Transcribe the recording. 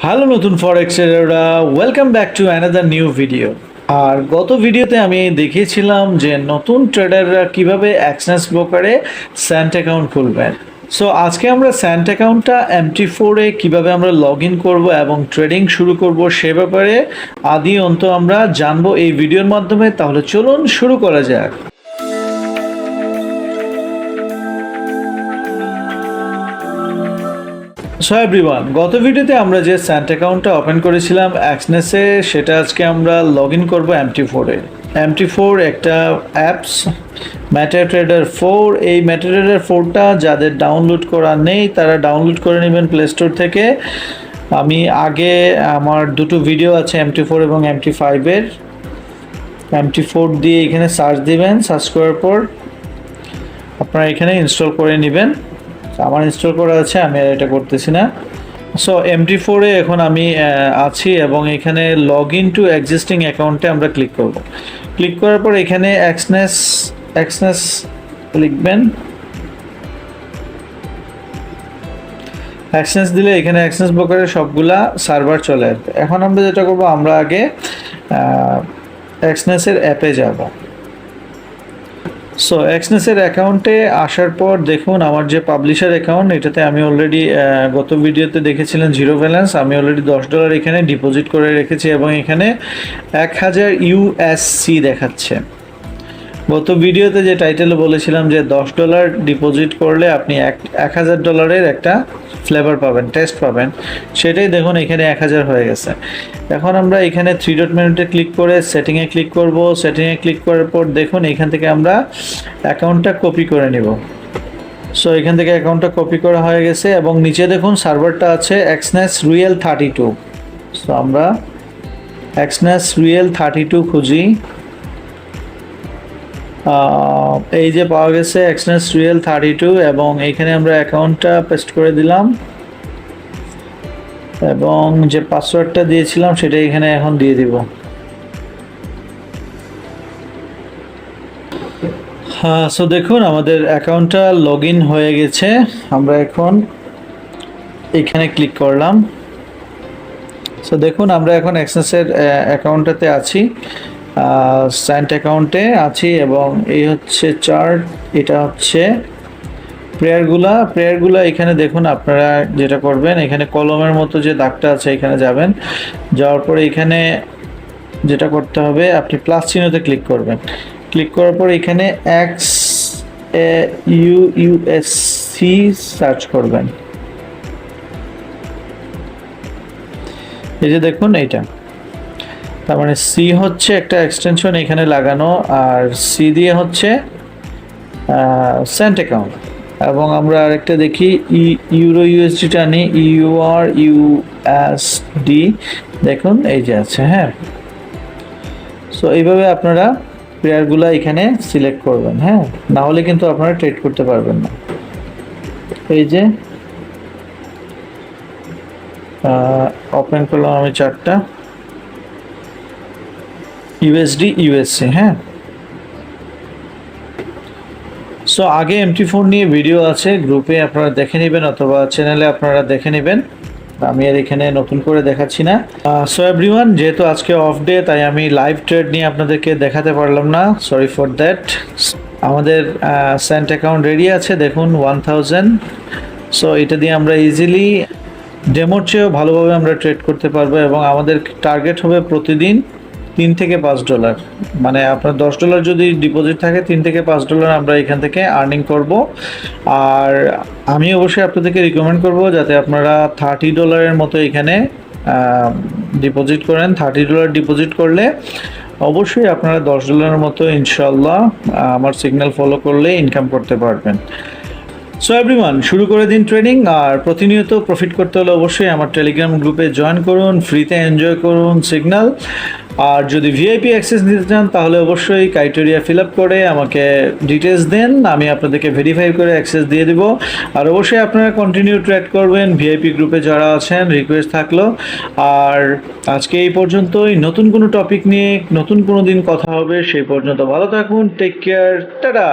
Hello নতুন ফরেক্সেরা, welcome back to another new video. আর গত ভিডিওতে আমি দেখিয়েছিলাম যে নতুন ট্রেডাররা কিভাবে এক্সনেস ব্রোকারে স্যান্ট অ্যাকাউন্ট খুলবেন। সো আজকে আমরা স্যান্ট অ্যাকাউন্টটা MT4-এ কীভাবে আমরা লগ ইন করবো এবং ট্রেডিং শুরু করব সে ব্যাপারে আদি অন্ত আমরা জানবো এই ভিডিওর মাধ্যমে। তাহলে চলুন শুরু করা যাক। সো এভরিওয়ান, গত ভিডিওতে আমরা যে স্যান্ট অ্যাকাউন্টটা ওপেন করেছিলাম এক্সনেসে, সেটা আজকে আমরা লগ ইন করবো MT4-এ। MT4 একটা অ্যাপস, MetaTrader 4। এই MetaTrader 4টা যাদের ডাউনলোড করা নেই তারা ডাউনলোড করে নেবেন প্লে স্টোর থেকে। আমি আগে আমার দুটো ভিডিও আছে MT4 এবং MT5-এর। MT4 দিয়ে এখানে সার্চ দিবেন, সার্চ করার পর আপনারা এখানে ইনস্টল করে নেবেন। আমার ইনস্টল করা আছে, আমি আর এটা করতেছি না। সো MT4-এ এখন আমি আছি এবং এখানে লগ ইন টু এক্সিস্টিং অ্যাকাউন্টে আমরা ক্লিক করব। ক্লিক করার পর এখানে এক্সনেস লিখবেন। এক্সনেস দিলে এখানে এক্সনেস ব্রোকারের সবগুলা সার্ভার চলে আসবে। এখন আমরা যেটা করব, আমরা আগে এক্সনেসের অ্যাপে যাব। সো এক্সনেসের অ্যাকাউন্টে আসার পর দেখুন আমার যে পাবলিশার অ্যাকাউন্ট, এটাতে আমি অলরেডি গত ভিডিওতে দেখেছিলেন জিরো ব্যালেন্স। আমি অলরেডি $10 এখানে ডিপোজিট করে রেখেছি এবং এখানে 1000 USC দেখাচ্ছে। গত ভিডিওতে যে টাইটেলে বলেছিলাম যে $10 ডিপোজিট করলে আপনি $1000 একটা ফ্লেভার পাবেন, টেস্ট পাবেন, সেটাই দেখুন এখানে 1000 হয়ে গেছে। এখন আমরা এখানে 3 ডট মেনুতে ক্লিক করে সেটিংয়ে ক্লিক করব। সেটিংয়ে ক্লিক করার পর দেখুন এখান থেকে আমরা অ্যাকাউন্টটা কপি করে নিব। সো এখান থেকে অ্যাকাউন্টটা কপি করা হয়ে গেছে এবং নিচে দেখুন সার্ভারটা আছে এক্সনেস রিয়েল 32। সো আমরা এক্সনেস রিয়েল 32 খুঁজি। এই যে পাওয়া গেছে এক্সনেস রিয়েল 32 এবং এখানে আমরা অ্যাকাউন্টটা পেস্ট করে দিলাম এবং যে পাসওয়ার্ডটা দিয়েছিলাম সেটা এখানে এখন দিয়ে দিব। হ্যাঁ, সো দেখুন আমাদের অ্যাকাউন্টটা লগ ইন হয়ে গেছে। আমরা এখন এখানে ক্লিক করলাম। সো দেখুন আমরা এখন এক্সনেসের অ্যাকাউন্টটাতে আছি, স্যান্ট অ্যাকাউন্টে আছি এবং এই হচ্ছে চার্ট। এটা হচ্ছে প্রেয়ারগুলা এখানে দেখুন। আপনারা যেটা করবেন, এখানে কলমের মতো যে দাগটা আছে এখানে যাবেন। যাওয়ার পরে এখানে যেটা করতে হবে, আপনি প্লাস চিহ্নতে ক্লিক করবেন। ক্লিক করার পর এখানে XAUUSD সার্চ করবেন। এই যে দেখুন এইটা, তার মানে সি হচ্ছে একটা এক্সটেনশন এখানে লাগানো, আর সি দিয়ে হচ্ছে সেন্ট অ্যাকাউন্ট। এবং আমরা আরেকটা দেখি ইউরো ইউএসডিটা নিই, USD দেখুন এই যে আছে। হ্যাঁ, সো এইভাবে আপনারা পেয়ারগুলো এখানে সিলেক্ট করবেন। হ্যাঁ, না হলে কিন্তু আপনারা ট্রেড করতে পারবেন না। এই যে ওপেন করলাম আমি চারটা USD USC। হ্যাঁ, সো আগে MT4 নিয়ে ভিডিও আছে, গ্রুপে আপনারা দেখে নেবেন অথবা চ্যানেলে আপনারা দেখে নেবেন। আমি আর এখানে নতুন করে দেখাচ্ছি না। সো এভরিওয়ান, যেহেতু আজকে অফ ডে তাই আমি লাইভ ট্রেড নিয়ে আপনাদেরকে দেখাতে পারলাম না, সরি ফর দ্যাট। আমাদের স্যান্ট অ্যাকাউন্ট রেডি আছে দেখুন 1000। সো এটা দিয়ে আমরা ইজিলি ডেমোর চেয়েও ভালোভাবে আমরা ট্রেড করতে পারবো এবং আমাদের টার্গেট হবে প্রতিদিন $3 থেকে $5। মানে আপনার $10 যদি ডিপোজিট থাকে, $3 থেকে $5 আমরা এখান থেকে আর্নিং করব। আর আমি অবশ্যই আপনাদেরকে রিকমেন্ড করব যাতে আপনারা $30 মতো এখানে ডিপোজিট করেন। $30 ডিপোজিট করলে অবশ্যই আপনারা $10 মতো ইনশাল্লাহ আমার সিগন্যাল ফলো করলে ইনকাম করতে পারবেন। সো এভরিওয়ান, শুরু করে দিন ট্রেডিং। আর প্রতিনিয়ত প্রফিট করতে হলে অবশ্যই আমার টেলিগ্রাম গ্রুপে জয়েন করুন, ফ্রিতে এনজয় করুন সিগন্যাল। আর যদি ভিআইপি অ্যাক্সেস নিতে চান তাহলে অবশ্যই ক্রাইটেরিয়া ফিল আপ করে আমাকে ডিটেলস দেন, আমি আপনাদেরকে ভেরিফাই করে অ্যাক্সেস দিয়ে দিব। আর অবশ্যই আপনারা কন্টিনিউ ট্রেড করবেন ভিআইপি গ্রুপে যারা আছেন, রিকোয়েস্ট থাকলো। আর আজকে এই পর্যন্তই, নতুন কোনো টপিক নিয়ে নতুন কোনো দিন কথা হবে। সেই পর্যন্ত ভালো থাকুন, টেক কেয়ার, টাটা।